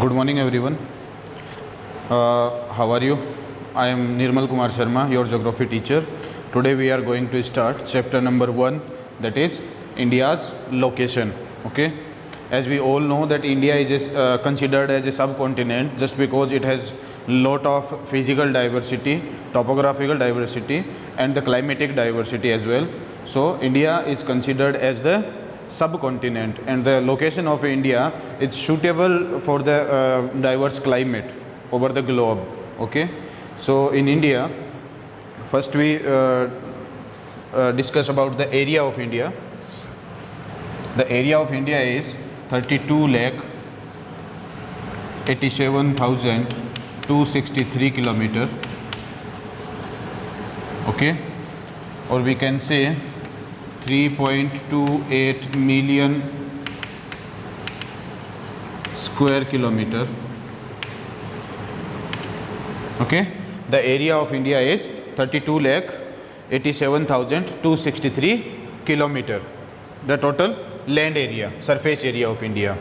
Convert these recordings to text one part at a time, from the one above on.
Good morning, everyone. How are you? I am Nirmal Kumar Sharma, your geography teacher. Today we are going to start chapter number 1, that is India's location. Okay. As we all know that India is considered as a subcontinent just because it has lot of physical diversity, topographical diversity, and the climatic diversity as well. So India is considered as the subcontinent, and the location of India is suitable for the diverse climate over the globe. Okay, so in India, first we discuss about the area of India. The area of India is 32,87,263 kilometer. Okay, or we can say 3.28 million square kilometer. Okay, the area of India is 32,87,263 kilometer, the total land area, surface area of India.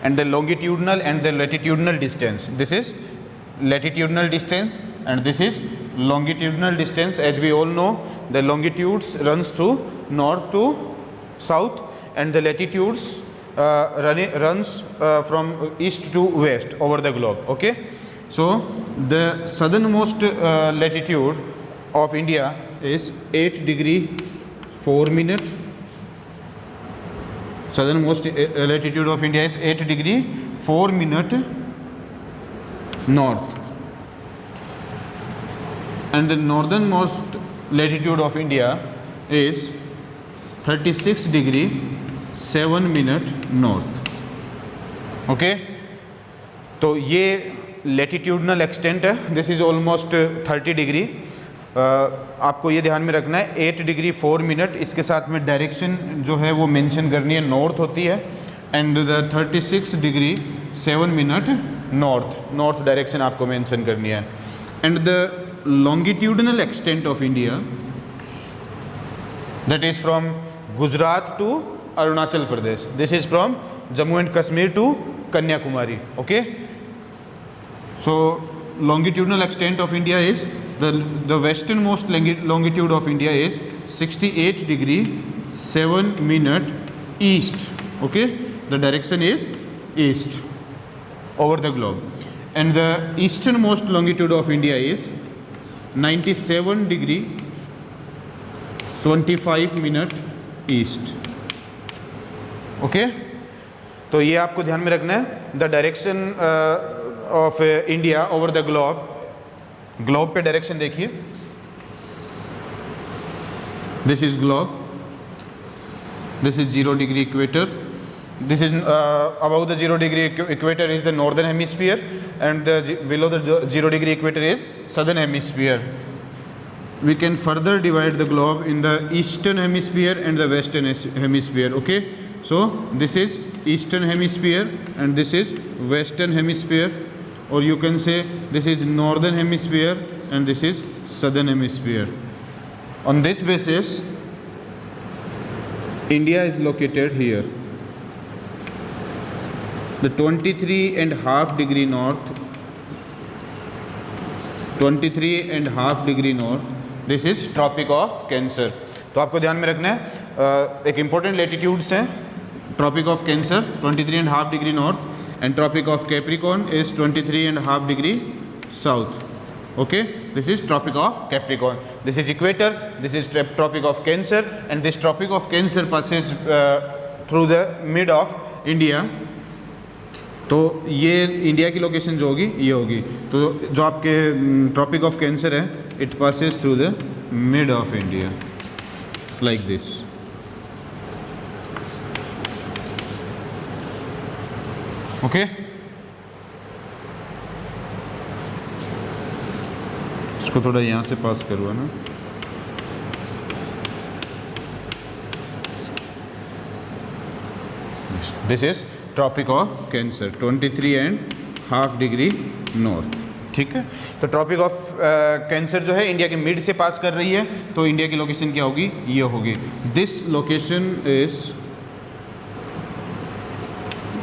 And the longitudinal and the latitudinal distance, this is latitudinal distance and this is longitudinal distance. As we all know, the longitudes runs through north to south and the latitudes runs from east to west over the globe. Okay, so the southernmost latitude of India is 8 degree 4 minutes. Southernmost latitude of India is 8 degree 4 minute north, and the northernmost latitude of India is 36 degree 7 minute north. Okay, तो ये latitudinal extent है, this is almost 30 degree. आपको ये ध्यान में रखना है 8 degree 4 minute, इसके साथ में डायरेक्शन जो है वो मेंशन करनी है, नॉर्थ होती है, and the 36 degree 7 minute north direction आपको मेंशन करनी है. And the longitudinal extent of India, that is from Gujarat to Arunachal Pradesh. This is from Jammu and Kashmir to Kanyakumari. Okay, so longitudinal extent of India is the westernmost longitude of India is 68 degree 7 minute east. Okay, the direction is east over the globe, and the easternmost longitude of India is 97 degree 25 minute east. Okay, तो ये आपको ध्यान में रखना है, the direction of India over the globe पे direction देखिए, this is globe, this is 0 degree equator, this is above the 0 degree equator is the northern hemisphere, and below the 0 degree equator is southern hemisphere. We can further divide the globe in the eastern hemisphere and the western hemisphere. Okay, so this is eastern hemisphere and this is western hemisphere, or you can say this is northern hemisphere and this is southern hemisphere. On this basis, India is located here. The 23.5 degree north, 23.5 degree north, this is Tropic of Cancer. तो आपको ध्यान में रखना है, एक important latitudes हैं, Tropic of Cancer 23.5 degree north, and Tropic of Capricorn is 23.5 degree south. Okay, this is Tropic of Capricorn. This is equator, this is Tropic of Cancer, and this Tropic of Cancer passes through the mid of India. तो ये India की location जो होगी ये होगी, तो जो आपके ट्रॉपिक ऑफ कैंसर है, it passes through the mid of India like this. Okay, इसको थोड़ा यहाँ से पास करवाना. This is tropic of cancer 23.5 degree north. ठीक है, तो ट्रॉपिक ऑफ कैंसर जो है इंडिया के मिड से पास कर रही है, तो इंडिया की लोकेशन क्या होगी, ये होगी. This location is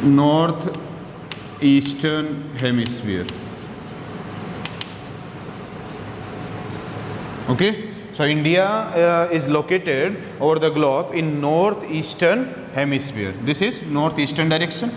north eastern hemisphere. Okay, so India is located over the globe in northeastern hemisphere. This is northeastern direction.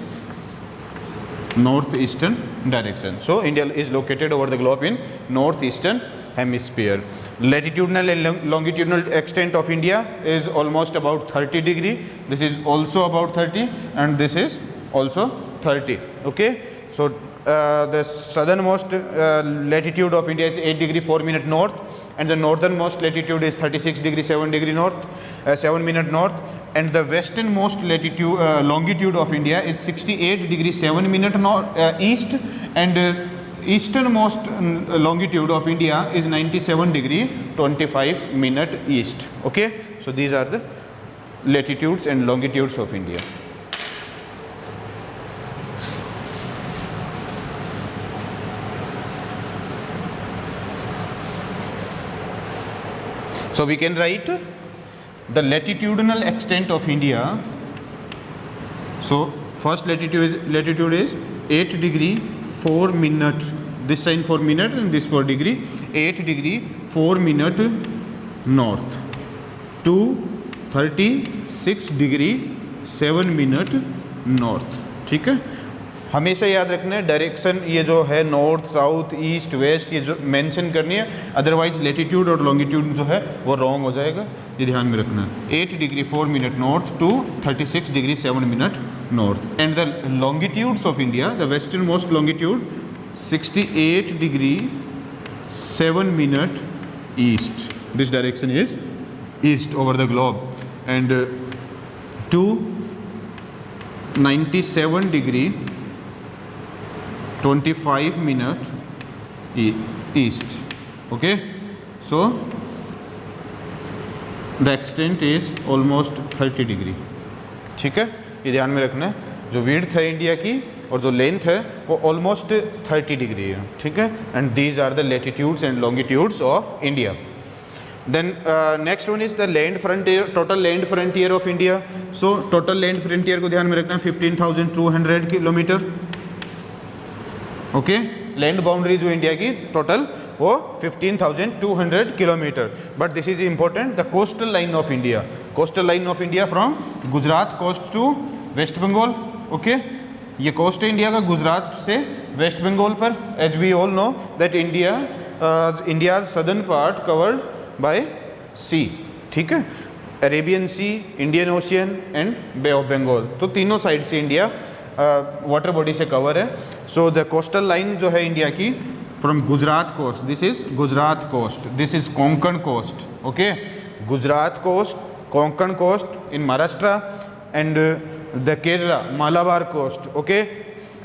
Northeastern direction. So India is located over the globe in northeastern hemisphere. Latitudinal and longitudinal extent of India is almost about 30 degree. This is also about 30, and this is also 30. Okay, so the southernmost latitude of India is 8 degree 4 minute north, and the northernmost latitude is 36 degree 7 degree north, 7 minute north, and the westernmost latitude longitude of India is 68 degree 7 minute north, east, and easternmost longitude of India is 97 degree 25 minute east. Okay, so these are the latitudes and longitudes of India. So we can write the latitudinal extent of India. So first latitude is 8 degree 4 minute, this sign for minute and this for degree, 8 degree 4 minute north to 36 degree 7 minute north. ठीक है, हमेशा याद रखना है direction ये जो है north south east west ये जो मेंशन करनी है, अदरवाइज लेटीट्यूड और लॉन्गिट्यूड जो है वो रॉन्ग हो जाएगा, ये ध्यान में रखना है. 8 degree 4 minute north to 36 degree 7 minute north. And the longitudes of India, the western most longitude 68 degree 7 minute east. This direction is east over the globe. And to 97 degree 25 minute east. Okay, so the extent is almost 30 degree. ठीक है, ये ध्यान में रखना है. जो width है India की और जो लेंथ है वो ऑलमोस्ट 30 डिग्री है. ठीक है, and these are the latitudes and longitudes of India. Then next one is the land frontier, total land frontier of India. So total land frontier को ध्यान में रखना है 15,200 किलोमीटर. ओके, लैंड बाउंड्री जो India की टोटल वो 15,200 kilometre. But this is important, the coastal line of India. Coastal line of India from Gujarat coast to West Bengal. Okay, ये coast है इंडिया का गुजरात से वेस्ट बंगाल पर. As we all know that India southern part covered by sea. ठीक है, Arabian Sea, Indian Ocean and Bay of Bengal. तो तीनों side से इंडिया वाटर बॉडी से कवर है. सो द कोस्टल लाइन जो है इंडिया की from Gujarat coast, this is Gujarat coast, this is Konkan coast. Okay, Gujarat coast, Konkan coast in Maharashtra, and the Kerala Malabar coast. Okay,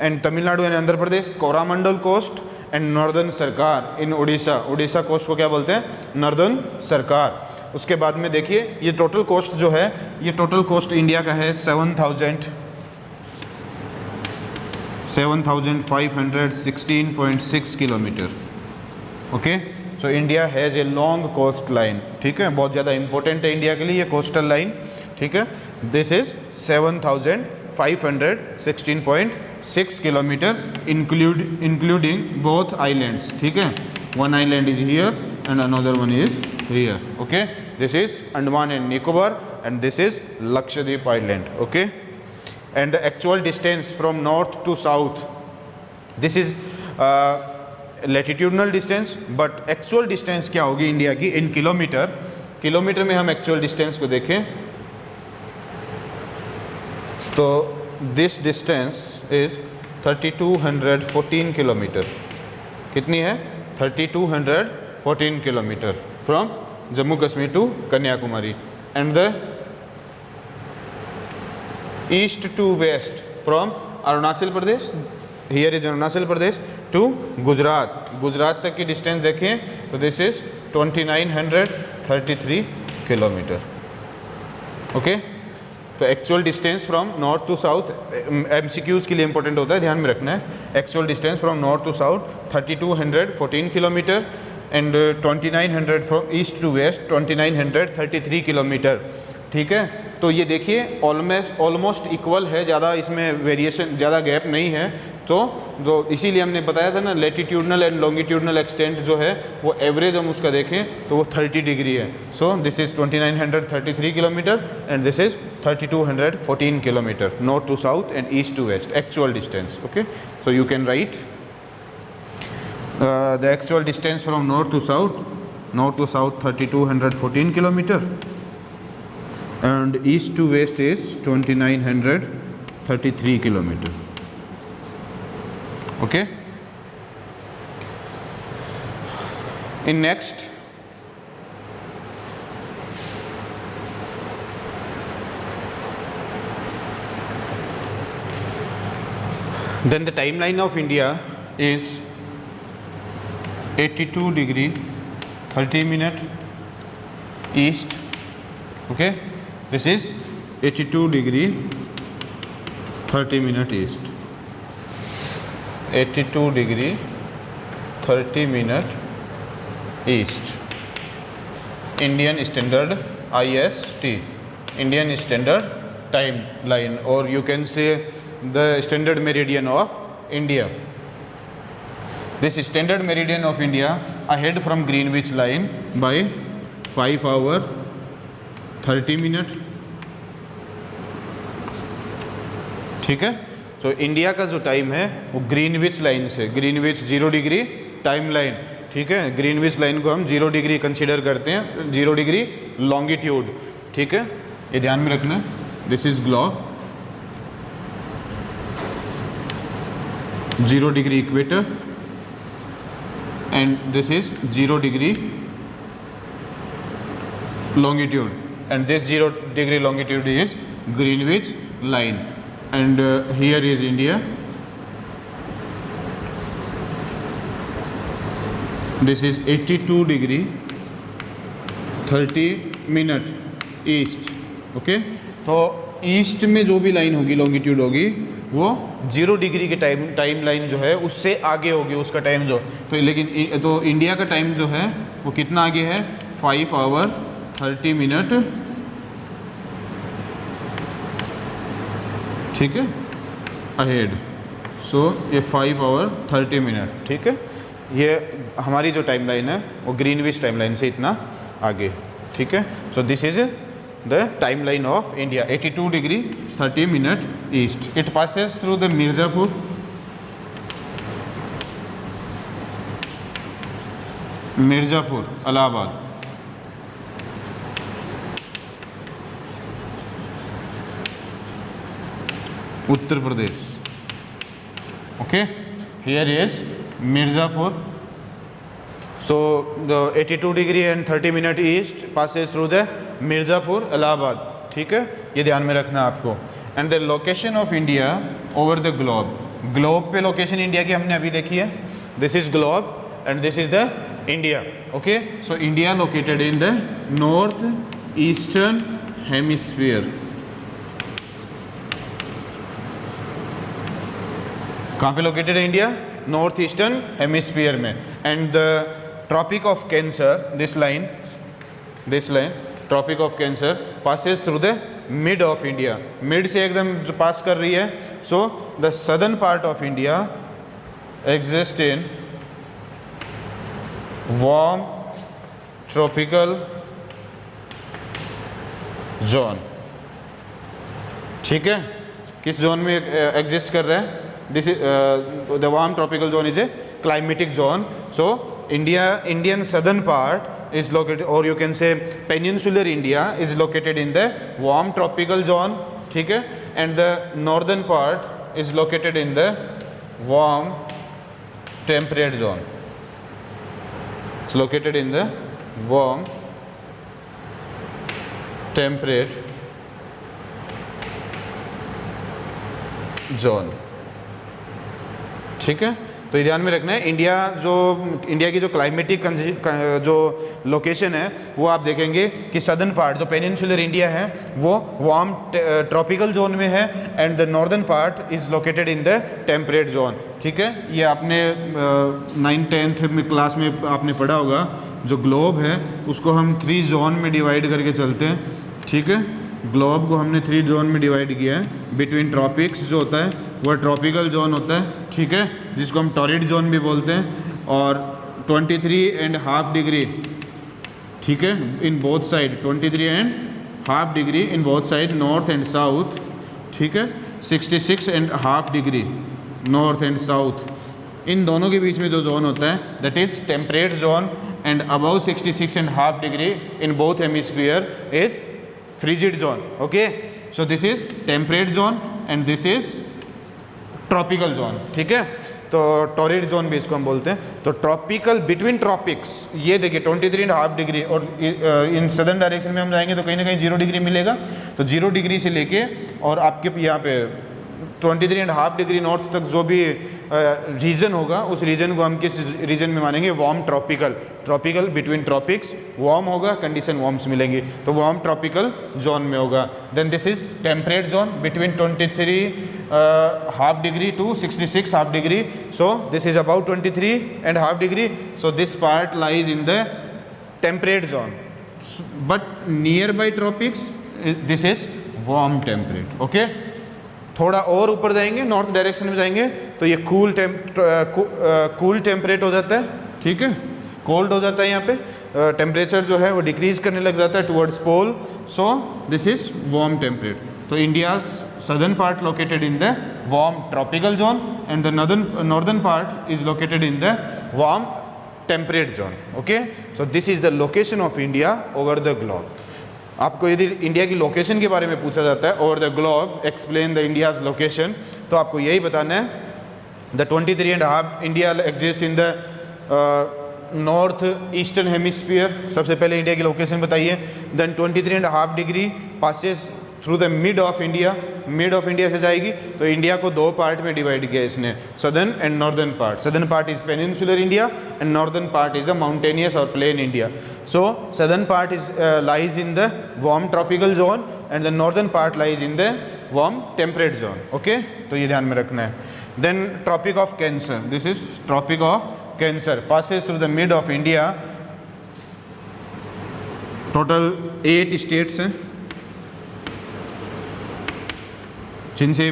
and Tamil Nadu and Andhra Pradesh Coromandel coast, and northern सरकार इन Orissa. Orissa coast को क्या बोलते हैं? नॉर्दर्न सरकार. उसके बाद में देखिए ये टोटल कोस्ट जो है, ये टोटल कोस्ट इंडिया का है 7,516.6 kilometre. Okay, so India has a long coast line. ठीक है, बहुत ज़्यादा इंपॉर्टेंट है इंडिया के लिए ये कोस्टल लाइन. ठीक है, this is 7,516.6 kilometre including both islands. ठीक है, one island is here and another one is here. Okay, this is Andaman and Nicobar and this is Lakshadweep island. Okay, and the actual distance from north to south, this is latitudinal distance, but actual distance क्या होगी India की इन kilometre. Kilometre में हम actual distance को देखें तो this distance is 3214 kilometre. कितनी है? 3214 kilometre from Jammu Kashmir to Kanyakumari. And the east to west from Arunachal Pradesh, here is Arunachal Pradesh, to Gujarat. Gujarat तक की डिस्टेंस देखें तो दिस इज 2933 किलोमीटर. ओके, तो actual distance from north to south, MCQs के लिए इंपॉर्टेंट होता है, ध्यान में रखना है. Actual distance from north to south 3214 kilometre, and 2900 from east to west 2933 kilometre. ठीक है। तो ये देखिए ऑलमोस्ट इक्वल है, ज़्यादा इसमें वेरिएशन, ज़्यादा गैप नहीं है। तो जो इसीलिए हमने बताया था ना, लेटीट्यूडनल एंड लॉन्गिट्यूडनल एक्सटेंट जो है वो एवरेज हम उसका देखें तो वो 30 डिग्री है। So this is 2933 kilometre and this is 3214 kilometre, north to south and east to west actual distance. Okay, so you can write the actual distance from north to south 3214 kilometer and east to west is 2933 kilometer. Okay, in next then the timeline of India is 82 degree 30 minute east. Okay, this is 82 degree 30 minute east, 82 degree 30 minute east, Indian Standard IST, Indian Standard Timeline, or you can say the standard meridian of India. This standard meridian of India ahead from Greenwich line by 5 hour 30 minute. ठीक है, तो India का जो time है वो Greenwich line से, Greenwich 0 degree time line, ठीक है, ग्रीनविच लाइन को हम 0 डिग्री कंसीडर करते हैं, 0 डिग्री लॉन्गिट्यूड। ठीक है, ये ध्यान में रखना है। This is globe, 0 degree equator and this is 0 degree longitude, and this 0 degree longitude is Greenwich line, and here is India. This is 82 degree 30 minute east. Okay, तो ईस्ट में जो भी लाइन होगी, लॉन्गिट्यूड होगी, वो 0 डिग्री के time line जो है उससे आगे होगी उसका टाइम जो, तो लेकिन तो इंडिया का टाइम जो है वो कितना आगे है, 5 hour 30 minute। ठीक है, अहेड। सो ये 5 hour 30 minute। ठीक है, ये हमारी जो टाइम लाइन है वो ग्रीनविच टाइम लाइन से इतना आगे। ठीक है, so this is the timeline of India, 82 degree 30 minute east. It passes through the Mirzapur, Allahabad, Uttar Pradesh. Okay, here is Mirzapur. So the 82 degree and 30 minute east passes through the Mirzapur, Allahabad. ठीक है, ये ध्यान में रखना आपको। And the location of India over the globe, globe पे location India की हमने अभी देखी है। This is globe and this is the India. Okay, so India located in the north eastern hemisphere. कहाँ पे लोकेटेड है इंडिया? नॉर्थ ईस्टर्न हेमिस्फीयर में। And the tropic of cancer, this line tropic of cancer passes through the mid of India, mid से एकदम जो पास कर रही है। So the southern part of India exist in warm tropical zone. ठीक है, किस जोन में एग्जिस्ट कर रहा है? This is the warm tropical zone is a climatic zone. So Indian southern part is located, or you can say peninsular India is located in the warm tropical zone. ठीक है, and the northern part is located in the warm temperate zone. It's located in the warm temperate zone. ठीक है, तो ये ध्यान में रखना है। इंडिया की जो क्लाइमेटिक जो लोकेशन है वो आप देखेंगे कि सदर्न पार्ट जो पेनिनसुलर इंडिया है वो वार्म ट्रॉपिकल जोन में है, and the northern part is located in the temperate zone. ठीक है, ये आपने 9th-10th में क्लास में आपने पढ़ा होगा। जो ग्लोब है उसको हम 3 जोन में डिवाइड करके चलते हैं। ठीक है, ग्लोब को हमने 3 जोन में डिवाइड किया है। बिटवीन ट्रॉपिक्स जो होता है वह ट्रॉपिकल जोन होता है, ठीक है, जिसको हम टॉरिड जोन भी बोलते हैं, और 23.5 डिग्री, ठीक है, in both side, 23.5 degree in both side north and south, ठीक है, 66.5 डिग्री नॉर्थ एंड साउथ, इन दोनों के बीच में जो जोन होता है that is temperate zone, and about 66.5 degree in both hemisphere is frigid zone. Okay, so this is temperate zone and this is tropical zone, ठीक है, तो टॉरिड जोन भी इसको हम बोलते हैं। तो ट्रॉपिकल बिटवीन ट्रॉपिक्स, ये देखिए 23.5 डिग्री, और इन सदर्न डायरेक्शन में हम जाएंगे तो कहीं ना कहीं 0 डिग्री मिलेगा, तो 0 डिग्री से लेके और आपके यहाँ पे 23.5 डिग्री नॉर्थ तक जो भी रीजन होगा, उस रीजन को हम किस रीजन में मानेंगे, warm tropical. Tropical between tropics warm होगा, कंडीशन वार्म्स मिलेंगी, तो वार्म ट्रॉपिकल जोन में होगा। Then this is temperate zone between 23.5 degree to 66.5 degree, so this is about 23.5 degree, so this part lies in the temperate zone, but nearby tropics this is warm temperate. Okay, थोड़ा और ऊपर जाएंगे, north direction में जाएंगे तो ये cool temperate हो जाता है, ठीक है, कोल्ड हो जाता है, यहाँ पे टेम्परेचर जो है वो डिक्रीज करने लग जाता है towards pole, so this is warm temperate. तो India's southern part located in the warm tropical zone and the northern part is located in the warm temperate zone. Okay, so this is the location of India over the globe. आपको यदि India की location के बारे में पूछा जाता है, over the globe explain the India's location, तो आपको यही बताना है the 23.5 India exist in the north eastern hemisphere. सबसे पहले इंडिया की लोकेशन बताइए। Then 23.5 degree passes through the mid of India, mid of India से जाएगी, तो इंडिया को 2 पार्ट में डिवाइड किया इसने, southern and northern part. Southern part is peninsular India and northern part is the mountainous और plain India. So southern part is lies in the warm tropical zone and the northern part lies in the warm temperate zone. Okay, तो ये ध्यान में रखना है। Then tropic of cancer, this is tropic of cancer, passes through the mid of India। Total 8 states हैं जिनसे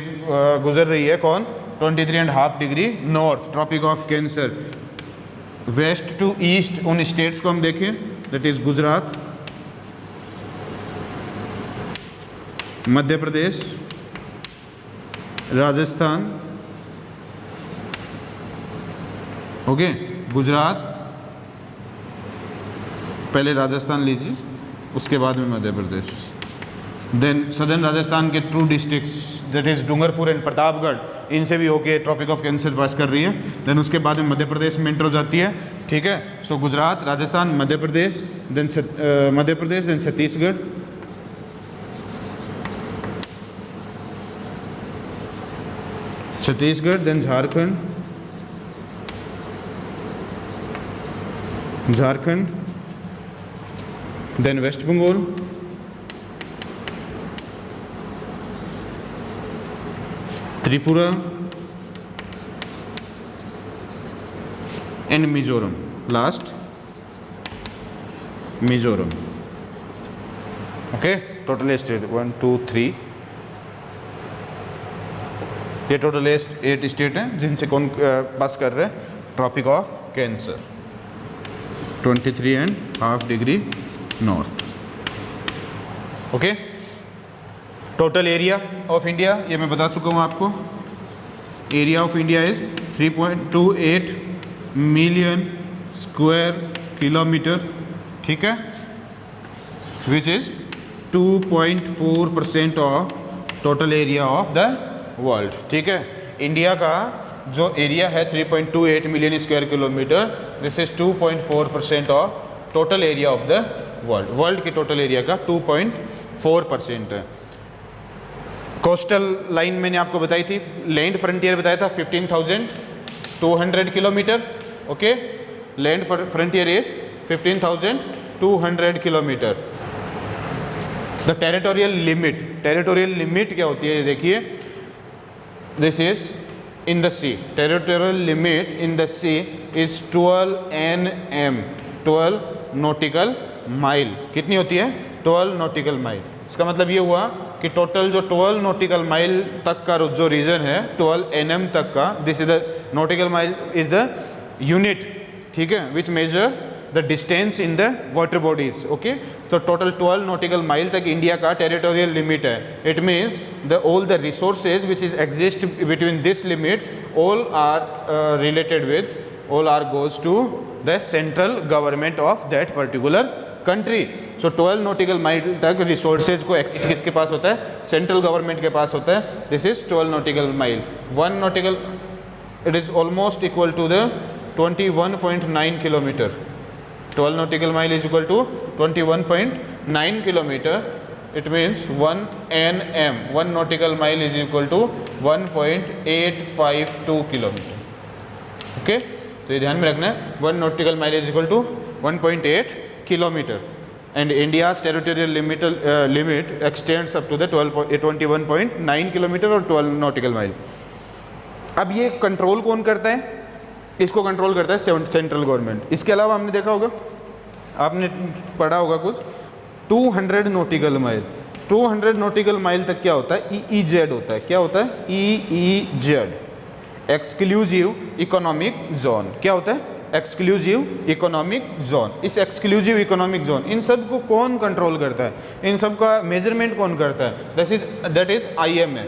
गुजर रही है कौन, 23.5 degree north, tropic of cancer. West to east उन स्टेट्स को हम देखें, that is Gujarat, Madhya Pradesh, Rajasthan. Okay, Gujarat, पहले राजस्थान लीजिए, उसके बाद में मध्य प्रदेश। देन सदर्न राजस्थान के 2 districts that is Dungarpur and Pratapgarh, इनसे भी होके ट्रॉपिक ऑफ कैंसर पास कर रही है। देन उसके बाद में मध्य प्रदेश में एंटर हो जाती है, ठीक है। So Gujarat, Rajasthan, Madhya Pradesh, then Chhattisgarh, then Jharkhand, then West Bengal, Tripura and Mizoram, last Mizoram. Okay, total state 1 2 3, ये टोटल 8 स्टेट हैं जिनसे कौन पास कर रहे हैं tropic of cancer, 23.5 degree north. Okay, total area of India ये मैं बता चुका हूँ आपको। Area of India is 3.28 million square kilometre, ठीक है, which is 2.4% of total area of the world, ठीक है। इंडिया का जो एरिया है 3.28 million square kilometre, this is 2.4% of total area of the world. World के टोटल एरिया का 2.4% है। कोस्टल लाइन मैंने आपको बताई थी, लैंड फ्रंटियर बताया था 15,200 kilometre. Okay, land frontier is 15,200 kilometre. The territorial limit क्या होती है, देखिए, this is in the sea, territorial limit in the sea is 12 nm, 12 nautical mile। कितनी होती है, 12 nautical mile। इसका मतलब ये हुआ कि टोटल जो 12 नॉटिकल माइल तक का जो रीजन है 12 NM तक का, this is the nautical mile is the unit, ठीक है, which measure the distance in the water bodies. Okay, तो टोटल 12 नॉटिकल माइल तक इंडिया का टेरिटोरियल लिमिट है। It means the all the resources which is exist between this limit all are related with, all are goes to the central government of that particular country. So 12 nautical mile तक resources को किसके पास होता है? Central government के पास होता है. This is 12 nautical mile. 1 nautical, it is almost equal to the 21.9 kilometer. 12 nautical mile is equal to 21.9 kilometer. It means 1 nm, 1 nautical mile is equal to 1.852 kilometre. Okay, तो ये ध्यान में रखना है, 1 nautical mile is equal to 1.8 kilometre and India's territorial limit extends up to the 21.9 kilometre और 12 nautical mile. अब ये control कौन करता है? इसको कंट्रोल करता है सेंट्रल गवर्नमेंट. इसके अलावा हमने देखा होगा, आपने पढ़ा होगा कुछ 200 नॉटिकल माइल, 200 नॉटिकल माइल तक क्या होता है? EEZ होता है. क्या होता है? EEZ, exclusive economic zone. क्या होता है? Exclusive economic zone. इस एक्सक्लूसिव इकोनॉमिक जोन, इन सब को कौन कंट्रोल करता है? इन सब का मेजरमेंट कौन करता है? That is IMA,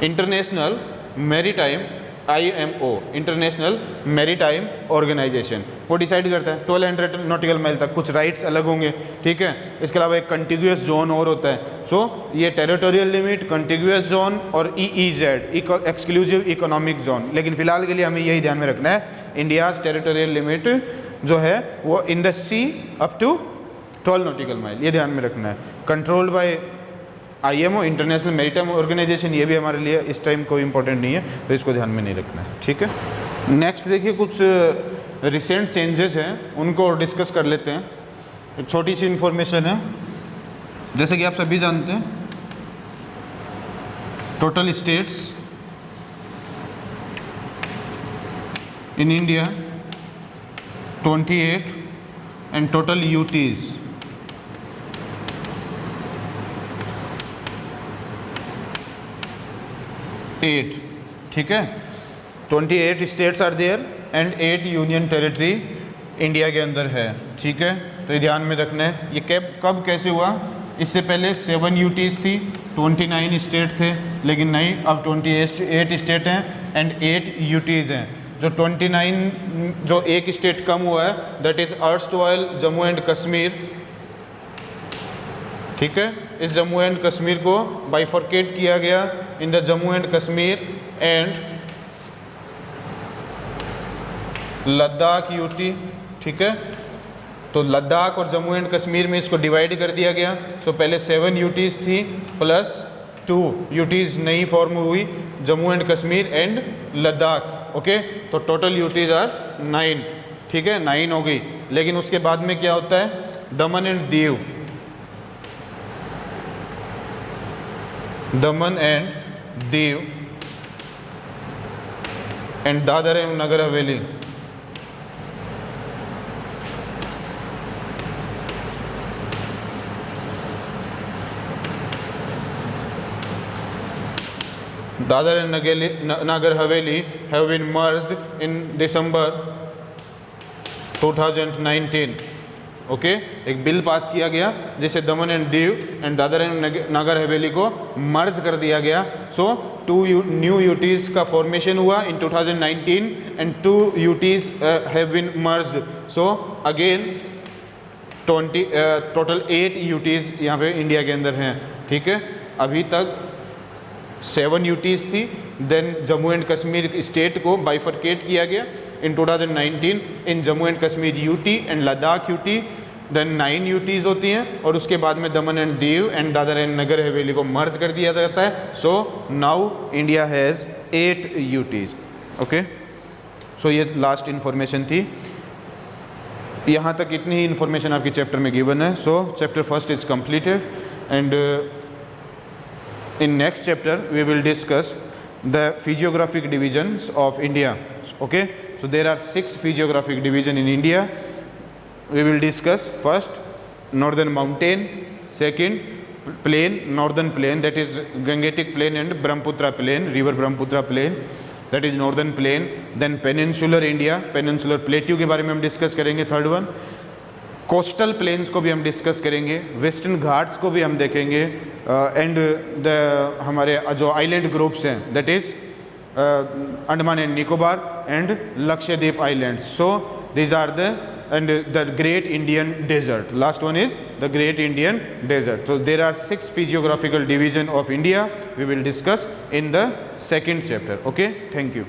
international maritime, IMO, international maritime organisation, वो डिसाइड करता है. 1200 नॉटिकल माइल तक कुछ राइट्स अलग होंगे, ठीक है. इसके अलावा एक कंटिग्यूस जोन और होता है. सो ये टेरिटोरियल लिमिट, कंटिग्यूस जोन और EEZ, एक्सक्लूसिव इकोनॉमिक जोन. लेकिन फिलहाल के लिए हमें यही ध्यान में रखना है, इंडियाज टेरिटोरियल लिमिट जो है वो in the sea up to 12 nautical mile, ये ध्यान में रखना है. Controlled by IMO, international maritime organisation. ये भी हमारे लिए इस टाइम कोई इंपॉर्टेंट नहीं है, तो इसको ध्यान में नहीं रखना है, ठीक है. नेक्स्ट देखिए, कुछ रिसेंट चेंजेस हैं, उनको डिस्कस कर लेते हैं. एक छोटी सी इन्फॉर्मेशन है. जैसे कि आप सभी जानते हैं, total states in India 28 and total UTs 8, ठीक है. 28 states are there and 8 union territory India के अंदर है, ठीक है. तो ये ध्यान में रखना है. ये कब कैसे हुआ? इससे पहले 7 UTs थी, 29 स्टेट थे, लेकिन नहीं, अब 28 स्टेट हैं एंड 8 UTs हैं. जो 29 जो एक स्टेट कम हुआ है, that is erstwhile Jammu and Kashmir, ठीक है. इस जम्मू एंड कश्मीर को बाइफर्केट किया गया in the Jammu and Kashmir and Ladakh UT, ठीक है. तो लद्दाख और जम्मू एंड कश्मीर में इसको डिवाइड कर दिया गया. तो पहले 7 UTs थी प्लस 2 UTs नई फॉर्म हुई, Jammu and Kashmir and Ladakh. Okay, तो टोटल UTs आर 9, ठीक है, 9 हो गई. लेकिन उसके बाद में क्या होता है? दमन and Diu, Daman and Diu and Dadra and Nagar Haveli. Dadra and Nagar Haveli have been merged in December 2019. Okay, एक बिल पास किया गया जिसे Daman and Diu and Dadra and Nagar Haveli को मर्ज कर दिया गया. सो 2 न्यू UTs का फॉर्मेशन हुआ in 2019 and 2 UTs have been merged. So again total 8 UTs यहाँ पे इंडिया के अंदर हैं, ठीक है. अभी तक 7 UTs थी, then Jammu and Kashmir state को बाइफर्केट किया गया in 2019 in Jammu and Kashmir UT and Ladakh UT, then 9 UTs होती हैं और उसके बाद में Daman and Diu and Dadra and Nagar Haveli को मर्ज कर दिया जाता है. So now India has 8 UTs. Okay, so ये लास्ट इन्फॉर्मेशन थी. यहाँ तक इतनी ही इन्फॉर्मेशन आपकी चैप्टर में गिवन है. So chapter first is completed and in next chapter we will discuss the physiographic divisions of India. Okay, so there are 6 physiographic division in India. We will discuss first northern mountain, second plain, northern plain, that is Gangetic plain and Brahmaputra plain, river Brahmaputra plain, that is northern plain. Then peninsular India, peninsular plateau के बारे में हम discuss करेंगे, third one. Coastal planes को भी हम discuss करेंगे, western Ghats को भी हम देखेंगे, एंड द हमारे जो आइलैंड ग्रुप्स हैं, that is Andaman and Nicobar and Lakshadweep islands. So these are the and the great Indian desert. Last one is the great Indian desert. So there are 6 physiographical division of India we will discuss in the second chapter. Okay, thank you.